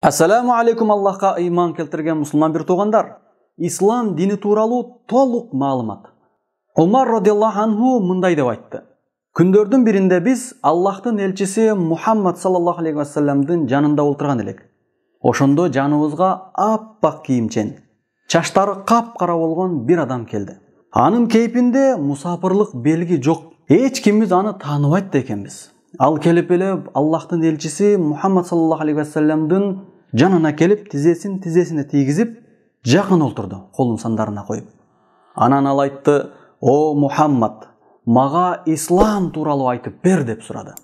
Ассаламу алейкум, Аллахқа иман келтірген мұсылман бір туғандар. Ислам дини туралы толық маалымат. Умар радиаллаху анху мындай деп айтты. Күндердің бірінде біз Аллахтың елчisi Мухаммад саллаллаху алейхи вассаламдың жанында отырған елек. Ошондо жаныбызга аппак кийимчен, чаштары кап-кара болгон bir адам келди. Анын кейпинде мусапырлык белги жок. Эч кимибиз аны тааныбайт экенбиз. Ал келип эле Аллахтын элчиси Мухаммад саллаллаху алейхи вассаламдын жанына келип тизесине тийгизип, жакын олтурду, колун сандарына коюп. Анан ал айтты: "О Мухаммад, мага ислам тууралуу айтып бер" деп сурады.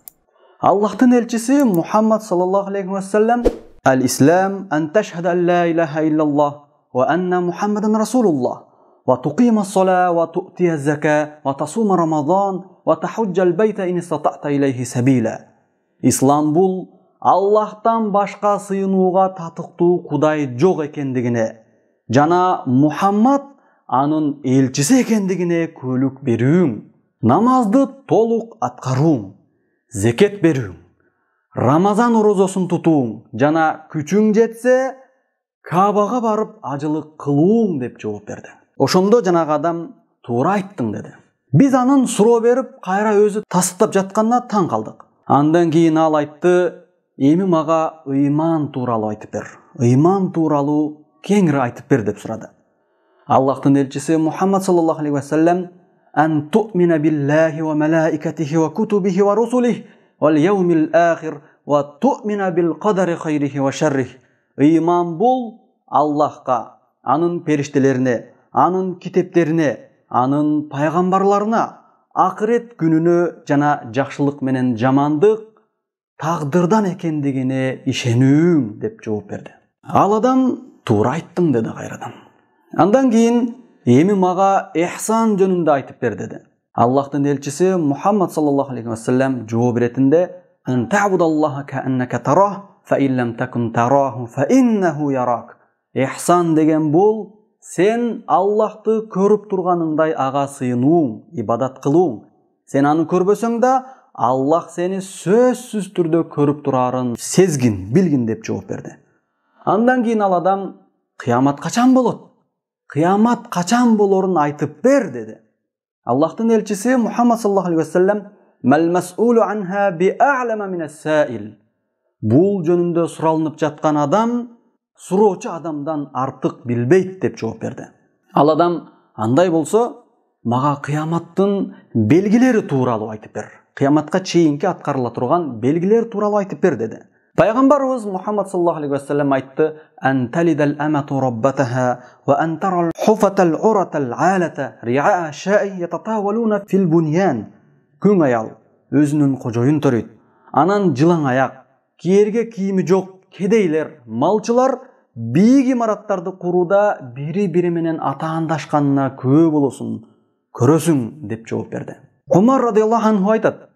Аллахтын элчиси Мухаммад саллаллаху алейхи вассалам: "Ал-ислам ан ташхада ан ла илаха иллаллах ва анна Мухаммадан расулуллах ва туқима ас-салаа ва ту'тия аз-зака ва тасума рамазан ва тахуджа ал-байта ин истатa'та илейхи сабила." Ислам бул Аллахтан башка сыйынууга татыктуу Кудай жок экендигине жана Мухаммад анын элчиси экендигине күөлүк берүүң, намазды толук аткарууң, зекет берүүң, Рамазан орозосун тутууң жана күчүң жетсе Кабага барып ажылык кылууң деп жооп берди. Ошондо жанагы адам туура айттың деди. Биз анын суроо берип, кайра өзү тастыктап жатканына таң калдык. Андан кийин ал айтты: "Эми мага ыйман тууралуу айтып бер. Ыйман тууралуу кеңири айтып бер" деп сурады. Аллахтын элчиси Мухаммад саллаллаху алейхи вассалам: "Ан ту'мина биллахи ва малаикатихи ва кутубихи ва русулихи вал яумил ахир ва ту'мина бил кадари хайрихи ва шаррихи." Ыйман бул Аллахка, анын периштелерине, анын китептерине, анын пайгамбарларына, акырет күнүнө жана жакшылык менен жамандык тагдырдан экендигине ишенүүң деп жооп берди. Ал адам туура айттың деди кайрадан. Андан кийин: "Эми мага ихсан жөнүндө айтып бер" деди. Аллахтын элчиси Мухаммад саллаллаху алейхи вассалам жооп беретинде: "Ан та'будаллаха кааннака тарах фа ин лам такун тараху фа иннаху ярак." Ихсан деген бул сен Аллахты көрүп турганыңдай ага сыйынууң, ибадат кылууң. Сен аны көрбөсөң да Аллах сени сөзсүз түрдө көрүп турарын сезгин, билгин деп жооп берди. Андан кийин ал адам: "Кыямат качан болот? Кыямат качан болорун айтып бер" деди. Аллахтын элчиси Мухаммад саллаллаху алейхи вассалам: "Мал мас'улу анха би а'лама мин ас-саил." Бул жөнүндө суралынып жаткан адам суроочу адамдан артык билбейт деп жооп берди. Ал адам: "Андай болсо, мага кыяматтын белгилери тууралуу айтып бер. Кыяматка чейинки аткарыла турган белгилер тууралуу айтып бер" деди. Пайгамбарыбыз Мухаммад саллаллаху алейхи вассалам айтты: "Ан талидал амату раббатаха ва ан тарал хуфатал уратал алата ри'a ша'i ятатавалуна фил буньян." Күң аял өзүнүн кожоюн төрөйт. Анан жылаң аяк, кийерге кийими жок кедейлер, малчылар бийик имараттарды курууда бири-бири менен атаандашканына күбө болосуң, көрөсүң деп жооп берди. Умар радиаллаху анху айтат: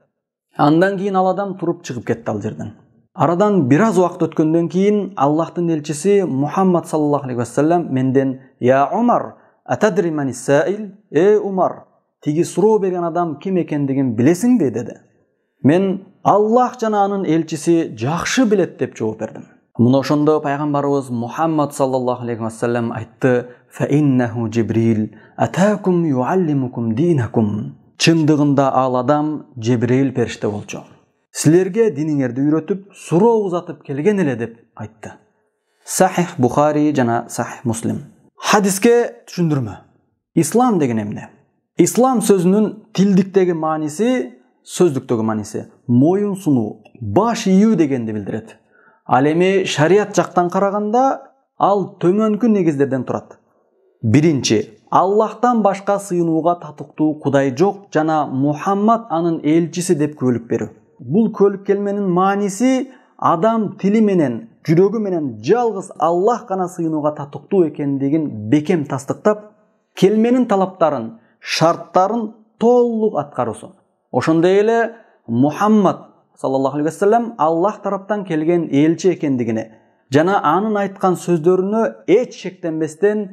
"Андан кийин ал адам туруп чыгып кетти ал жерден. Арадан бир аз убакыт өткөндөн кийин Аллахтын элчиси Мухаммад саллаллаху алейхи вассалам менден: "Я Умар, атадри манис саил?" Умар, тиги суроо берген адам ким экендигин билесиңби?" деди. Мен: "Аллах жана анын элчиси жакшы билет" деп жооп бердим. Мына ошондо пайгамбарыбыз Мухаммад саллаллаху алейхи вассалам айтты: "Фа иннаху Жибрил атакум юаллимукум динакум." Чындыгында ал адам Жибрил периште болчу. Силерге диниңерди үйрөтүп, суроо узатып келген эле деп айтты. Сахих Бухари жана Сахих Муслим. Хадиске түшүндүрмө. Ислам деген эмне? Ислам сөзүнүн тилдиктеги мааниси, сөздүктөгү мааниси моюн сунуу, баш ийүү дегенди билдирет. Ал эми шарият жактан караганда ал төмөнкү негиздерден турат. Биринчи, Аллахтан башка сыйынууга татыктуу Кудай жок жана Мухаммад анын элчиси деп күбөлүк берүү. Бул күбөлүк келменин мааниси адам тили менен, жүрөгү менен жалгыз Аллах гана сыйынууга татыктуу экендигин бекем тастыктап, келменин талаптарын, шарттарын толук аткаруусу. Ошондой эле Мухаммад саллаллаху алейхи вассалам Аллах тараптан келген элчи экендигине жана анын айткан сөздөрүнө эч шектенбестен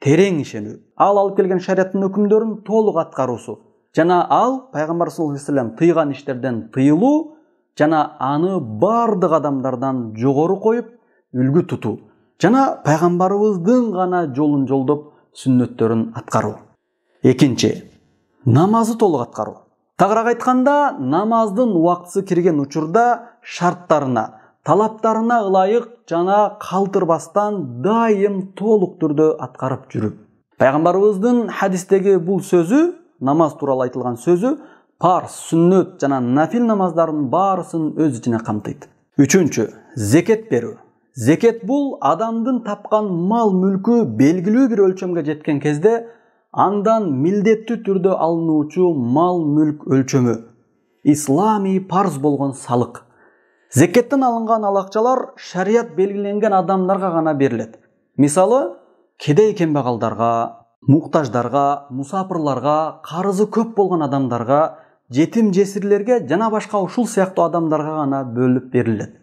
терең ишенүү. Ал алып келген шариаттын өкүмдөрүн толук аткаруусу жана ал пайгамбар саллаллаху алейхи вассалам тыйган иштерден тыйылуу жана аны бардык адамдардан жогору коюп, үлгү тутуу жана пайгамбарыбыздын гана жолун жолдоп сүннөттөрүн аткаруу. Экинчи, намазды толук аткаруу. Тагыраак айтканда, намаздын убактысы кирген учурда шарттарына, талаптарына ылайык жана калтырбастан дайым толук түрдө аткарып жүрүп. Пайгамбарыбыздын хадистеги бул сөзү, намаз тууралуу айтылган сөзү, парз, сүннөт жана нафил намаздардын баарысын өз ичине камтыйт. Үчүнчү, зекет берүү. Зекет бул адамдын тапкан мал мүлкү белгилүү бир өлчөмгө жеткен кезде андан милдеттүү түрдө алынуучу мал мүлк өлчөмү. Ислами парз болгон салык. Зекеттен алынган ал акчалар шарият белгиленген адамдарга гана берилет. Мисалы, кедей кембагалдарга, муктаждарга, мусапырларга, карызы көп болгон адамдарга, жетим жесирлерге жана башка ушул сыяктуу адамдарга гана бөлүп берилет.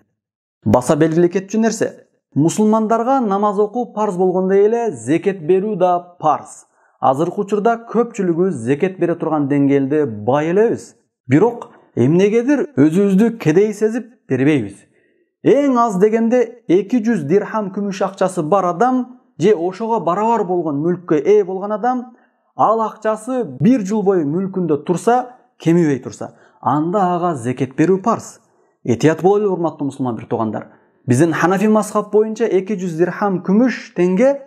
Баса белгилей кетчү нерсе, мусулмандарга намаз окуу парз болгондой эле зекет берүү да парз. Азыркы учурда көпчүлүгүбүз зекет бере турган деңгээлде бай элебиз. Бирок эмнегедир өзүбүздү кедей сезип бербейбиз. Эң аз дегенде 200 дирхам күмүш акчасы бар адам же ошого барабар болгон мүлккө ээ болгон адам, ал акчасы бир жыл бою мүлкүндө турса, кемибей турса, анда ага зекет берүү парз. Этият бололу, урматтуу мусулман бир туугандар. Биздин Ханафи мазхаб боюнча 200 дирхам күмүш теңге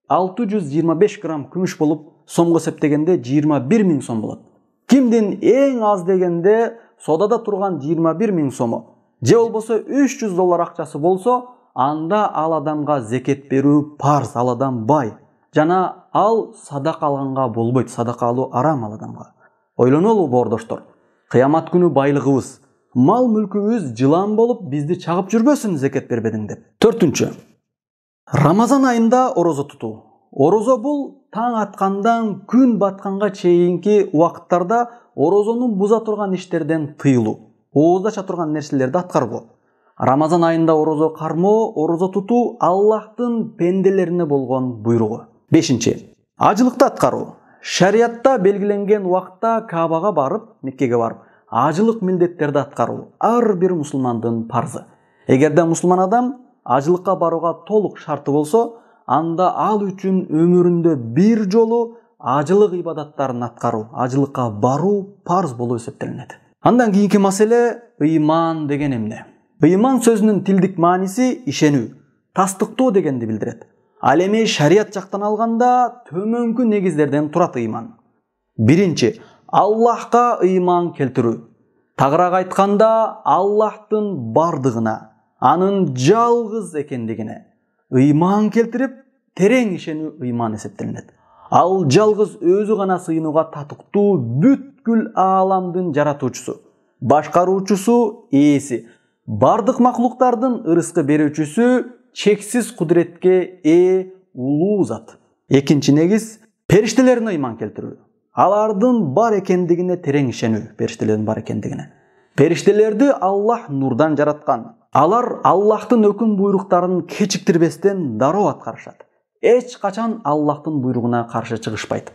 625 грамм күмүш болуп, сомго эсептегенде 21 000 сом болот. Кимдин эң аз дегенде содада турган 21 000 сому, же болбосо 300 доллар акчасы болсо, анда ал адамга зекет берүү парз, ал адам бай. Жана ал садака алганга болбойт, садака алуу арам ал адамга. Ойлонолу боордоштор, кыямат күнү байлыгыбыз, мал мүлкүбүз жылан болуп бизди чагып жүрбөсүн зекет бербедиң деп. Төртүнчү, Рамазан айында орозо тутуу. Орозо бул таң аткандан күн батканга чейинки убакыттарда орозону буза турган иштерден тыйылуу, ооздача турган нерселерди аткаруу. Рамазан айында орозо кармоо, орозо тутуу Аллахтын пенделерине болгон буйругу. Бешинчи, ажылыкты аткаруу. Шариатта белгиленген убакытта Каабага барып, Меккеге барып, ажылык милдеттерди аткаруу ар бир мусулмандын парзы. Эгерде мусулман адам ажылыкка барууга толук шарты болсо, анда ал үчүн өмүрүндө бир жолу ажылык ибадаттарын аткаруу, ажылыкка баруу парз болуп эсептелинет. Андан кийинки маселе ыйман деген эмне? Ыйман сөзүнүн тилдик мааниси ишенүү, тастыктоо дегенди билдирет. Ал эми шарият жактан алганда төмөнкү негиздерден турат ыйман. Биринчи, Аллахка ыйман келтирүү. Тагыраак айтканда, Аллахтын бардыгына, анын жалгыз экендигине ыйман келтирип, терең ишенүү ыйман эсептелинет. Ал жалгыз өзү гана сыйынууга татыктуу бүткүл ааламдын жаратуучусу, башкаруучусу, ээси, бардык макулуктардын ырыскы берүүчүсү, чексиз кудуретке ээ улуу зат. Экинчи негиз, периштелерине ыйман келтирүү. Алардын бар экендигине терең ишенүү, периштелердин бар экендигине. Периштелерди Аллах нурдан жараткан. Алар Аллахтын өкүм буйруктарын кечиктирбестен дароо аткарышат. Эч качан Аллахтын буйругуна каршы чыгышпайт.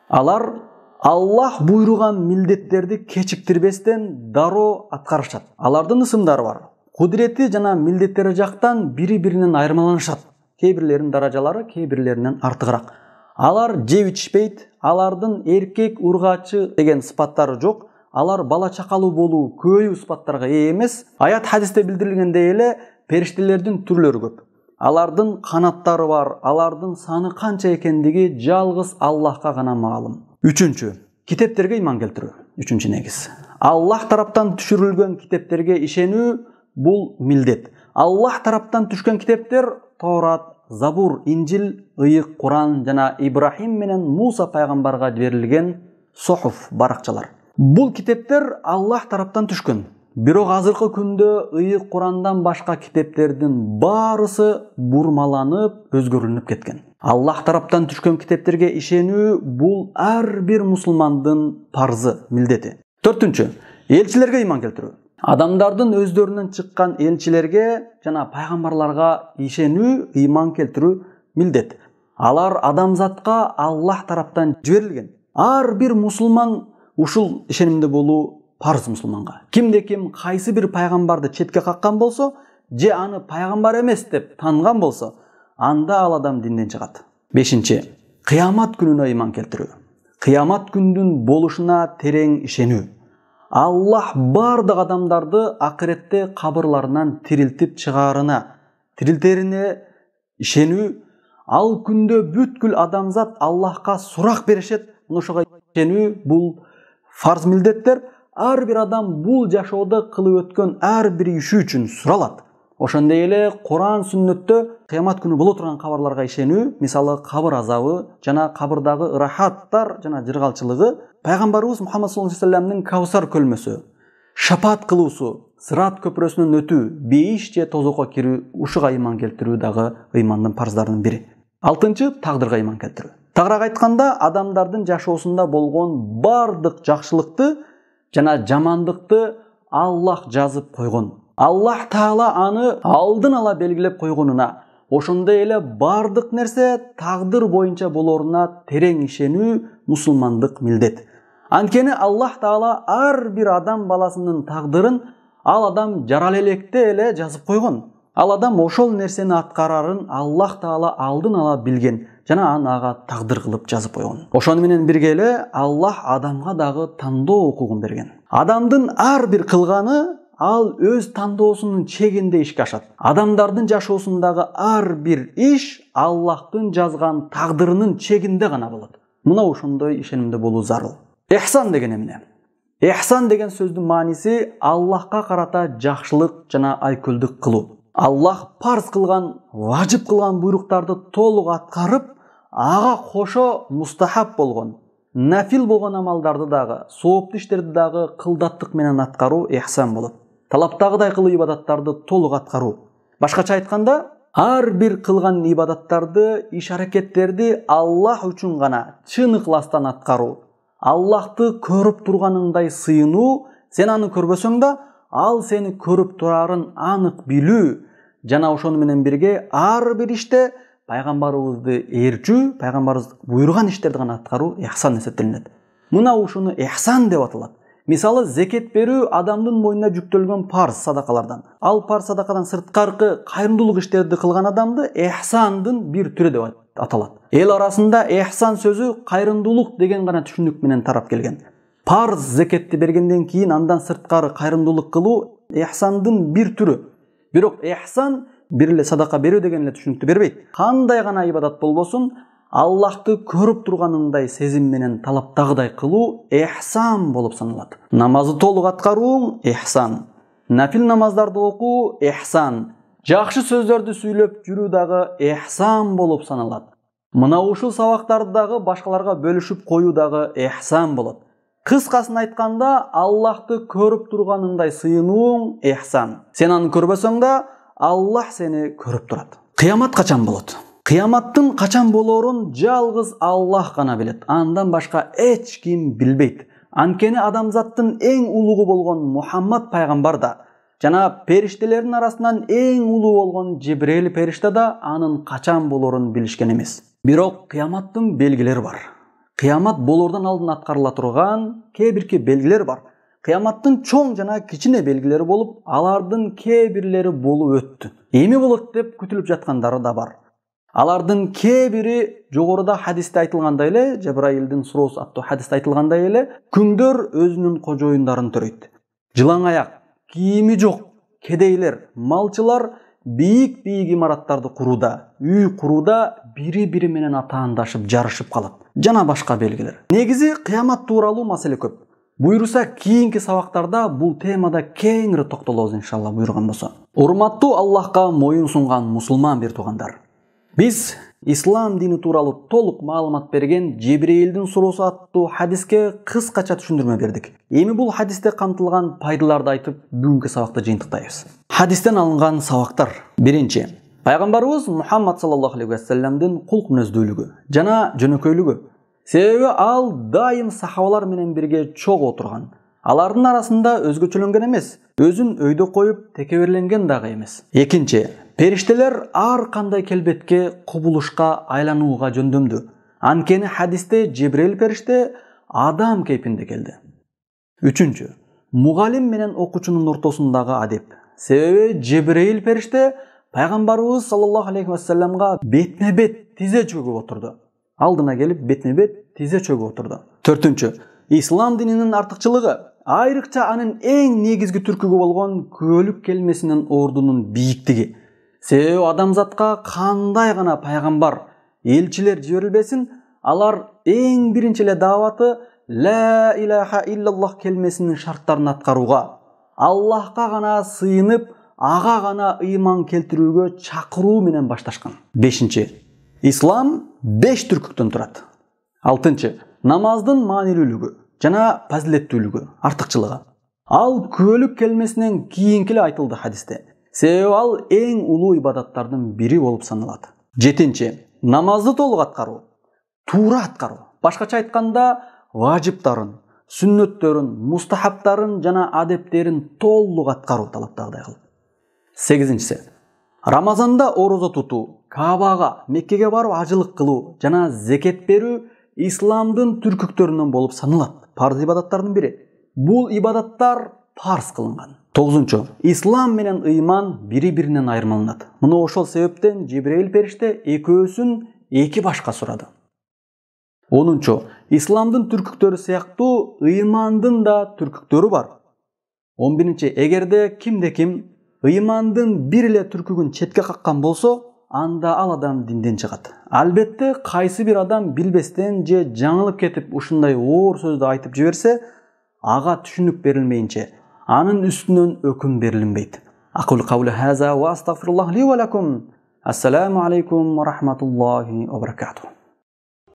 Алар Аллах буйруган милдеттерди кечиктирбестен дароо аткарышат. Алардын ысымдары бар. Кудурети жана милдеттери жактан бири-биринен айырмаланышат. Кээ бирлеринин даражалары кээ бирлеринен артыгыраак. Алар жеп ичпейт, алардын эркек ургачы деген сыпаттары жок. Алар бала чакалуу болуу, көйүү сыпаттарга ээ эмес. Аят хадисте билдирилгендей эле периштелердин түрлөрү көп. Алардын канаттары бар, алардын саны канча экендиги жалгыз Аллахка гана маалым. Үчүнчү, китептерге ыйман келтирүү. Үчүнчү негиз. Аллах тараптан түшүрүлгөн китептерге ишенүү бул милдет. Аллах тараптан түшкөн китептер Торат, Забур, Инжил, Ыйык, Куран жана Ибрахим менен Муса пайгамбарга берилген сохуф, баракчалар. Бул китептер Аллах тараптан түшкөн. Бирок азыркы күндө Ыйык, Курандан башка китептердин баарысы бурмаланып, өзгөрүлүп кеткен. Аллах тараптан түшкөн китептерге ишенүү бул ар бир мусулмандын парзы, милдети. Төртүнчү, элчилерге ыйман келтирүү. Адамдардын өздөрүнөн чыккан элчилерге жана пайгамбарларга ишенүү, ыйман келтирүү милдет. Алар адамзатка Аллах тараптан жиберилген. Ар бир мусулман ушул ишенимде болуу парз мусулманга. Кимде ким кайсы бир пайгамбарды четке каккан болсо, же аны пайгамбар эмес деп таанган болсо, анда ал адам динден чыгат. 5. Кыямат күнүнө ыйман келтирүү. Кыямат күндүн болушуна терең ишенүү. Аллах бардык адамдарды акыретте кабырларынан тирилтерине ишенүү. Ал күндө бүткүл адамзат Аллахка сурак беришет. Ошого ишенүү бул фарз милдеттер. Ар бир адам бул жашоодо кылып өткөн ар бир иши үчүн суралат. Ошондой эле Куран сүннөттө кыямат күнү боло турган кабарларга ишенүү, мисалы кабыр азабы жана кабырдагы ырахаттар жана жыргалчылыгы, пайгамбарыбыз Мухаммад саллаллаху алейхи вассаламдын Каусар көлмөсү, шапаат кылуусу, Сырат көпүрөсүнөн өтүү, бейиш же тозокко кирүү, ушуга ыйман келтирүү дагы ыймандын парздарынын бири. 6. Тагдырга ыйман келтирүү. Тагыраак айтканда, адамдардын жашоосунда болгон бардык жакшылыкты жана жамандыкты Аллах жазып койгон. Аллах Таала аны алдын ала белгилеп койгонуна, ошондой эле бардык нерсе тагдыр боюнча болоруна терең ишенүү мусулмандык милдет. Анткени Аллах Таала ар бир адам баласынын тагдырын ал адам жарал электе эле жазып койгон. Ал адам ошол нерсени аткарарын Аллах Таала алдын ала билген жана аны ага тагдыр кылып жазып койгон. Ошону менен бирге эле Аллах адамга дагы тандоо укугун берген. Адамдын ар бир кылганы ал өз тандоосунун чегинде ишке ашат. Адамдардын жашоосундагы ар бир иш Аллахтын жазган тагдырынын чегинде гана болот. Мына ошондой ишенимде болуу зарыл. Ихсан деген эмне? Ихсан деген сөздүн мааниси Аллахка карата жакшылык жана айкөлдүк кылуу. Аллах парз кылган, важып кылган буйруктарды толук аткарып, ага кошо мустахаб болгон, нафил болгон амалдарды дагы, сооптуу иштерди дагы кылдаттык менен аткаруу ихсан болот. Талаптагыдай кылуу ибадаттарды толук аткаруу. Башкача айтканда, ар бир кылган ибадаттарды, иш-аракеттерди Аллах үчүн гана чын ыкластан аткаруу. Аллахты көрүп турганыңдай сыйынуу, сен аны көрбөсөң да, ал сени көрүп турарын анык билүү жана ошону менен бирге ар бир иште пайгамбарыбызды ээрчүү, пайгамбарыбыз буйруган иштерди гана аткаруу ихсан эсептелинет. Мына ушуну ихсан деп аталат. Мисалы, зекет берүү адамдын мойнуна жүктөлгөн парз садакалардан. Ал парз садакадан сырткаркы кайрымдуулук иштерди кылган адамды ихсандын бир түрү деп аталат. Эл арасында ихсан сөзү кайрымдуулук деген гана түшүнүк менен тарап келген. Парз зекетти бергенден кийин андан сырткары кайрымдуулук кылуу ихсандын бир түрү. Бирок ихсан бир эле садака берүү деген эле түшүнүктү бербейт. Кандай гана ибадат болбосун, Аллахты көрүп турганыңдай сезим менен талаптагыдай кылуу ихсан болуп саналат. Намазды толук аткаруу ихсан, нафил намаздарды окуу ихсан, жакшы сөздөрдү сүйлөп жүрүү дагы ихсан болуп саналат. Мына ушул сабактарды дагы башкаларга бөлүшүп коюу дагы ихсан болот. Кыскасын айтканда, Аллахты көрүп турганыңдай сыйынууң ихсан. Сен аны көрбөсөң да, Аллах сени көрүп турат. Кыямат качан болот? Кыяматтын качан болоорун жалгыз Аллах гана билет. Андан башка эч ким билбейт. Анткени адамзаттын эң улугу болгон Мухаммад пайгамбар да жана периштелердин арасынан эң улуу болгон Жибрейил периште да анын качан болоорун билишкен эмес. Бирок кыяматтын белгилери бар. Кыямат болоордон алдын аткарыла турган кээ-бирки белгилер бар. Кыяматтын чоң жана кичине белгилери болуп, алардын кээ бирлери болуп өттү. Эми болот деп күтүлүп жаткандары да бар. Алардын кээ бири жогоруда хадисте айтылгандай эле, Жабраилдин суроосу аттуу хадисте айтылгандай эле, күңдөр өзүнүн кожоюндарын төрөйт. Жылаң аяк, кийими жок, кедейлер, малчылар бийик-бийик имараттарды курууда, үй курууда бири-бири менен атаандашып, жарышып калат. Жана башка белгилер. Негизи кыямат тууралуу маселе көп. Буйруса кийинки сабактарда бул темада кеңири токтолобуз иншалла буйруган болсо. Урматтуу Аллахка моюн сунган мусулман бир туугандар. Биз ислам дини тууралуу толук маалымат берген Жибрейилдин суроосу аттуу хадиске кыскача түшүндүрмө бердик. Эми бул хадисте камтылган пайдаларды айтып, бүгүнкү сабакты жыйынтыктайбыз. Хадистен алынган сабактар. Биринчи, пайгамбарыбыз Мухаммад саллаллаху алейхи вассаламдын кулк мүнөздүүлүгү жана жөнөкөйлүгү. Себеби ал дайым сахабалар менен бирге чогуу отурган. Алардын арасында өзгөчөлөнгөн эмес, өзүн өйдө коюп текеберленген дагы эмес. Экинчи, периштелер ар кандай келбетке, кубулушка айланууга жөндөмдү. Анткени хадисте Жибрейил периште адам кейпинде келди. Үчүнчү, мугалим менен окуучунун ортосундагы адеп. Себеби Жебрейил периште пайгамбарыбыз саллаллаху алейхи вассаламга бетме бет тизе чөгүп отурду. Алдына келип бетме бет тизе чөгүп отурду. 4. Ислам дининин артыкчылыгы айрыкча анын эң негизги түркүгү болгон күбөлүк келмесинин ордунун бийиктиги. Себеби адамзатка кандай гана пайгамбар, элчилер жиберилбесин, алар эң биринчи эле дааваты ла илаха иллаллах келмесинин шарттарын аткарууга, Аллахка гана сыйынып, ага гана ыйман келтирүүгө чакыруу менен башташкан. 5. Ислам 5 түркүктөн турат. 6. Намаздын маанилүүлүгү жана фазилеттүүлүгү, артыкчылыгы. Ал күбөлүк келмесинен кийинки эле айтылды хадисте. Себеби ал эң улуу ибадаттардын бири болуп саналат. 7. Намазды толук аткаруу, туура аткаруу. Башкача айтканда, важиптарын, сүннөттөрүн, мустахабтарын жана адептерин толук аткаруу талаптагыдай кылып. 8. Рамазанда орозо тутуу, Каабага, Меккеге барып ажылык кылуу жана зекет берүү исламдын түркүктөрүнөн болуп саналат. Парз ибадаттардын бири. Бул ибадаттар парз кылынган. 9. Ислам менен ыйман бири-биринен айырмаланат. Мына ошол себептен Жибрейил периште экөөсүн эки башка сурады. 10. Исламдын түркүктөрү сыяктуу ыймандын да түркүктөрү бар. 11. Эгерде кимде-ким ыймандын бир эле түркүгүн четке каккан болсо, анда ал адам динден чыгат. Албетте, кайсы бир адам билбестен же жаңылып кетип ушундай оор сөздү айтып жиберсе, ага түшүнүк берилмейинче анын үстүнөн өкүм берилинбейт. Aqulu qawli hadha wa astaghfirullah li wa lakum. Assalamu alaykum wa rahmatullahi wa barakatuh.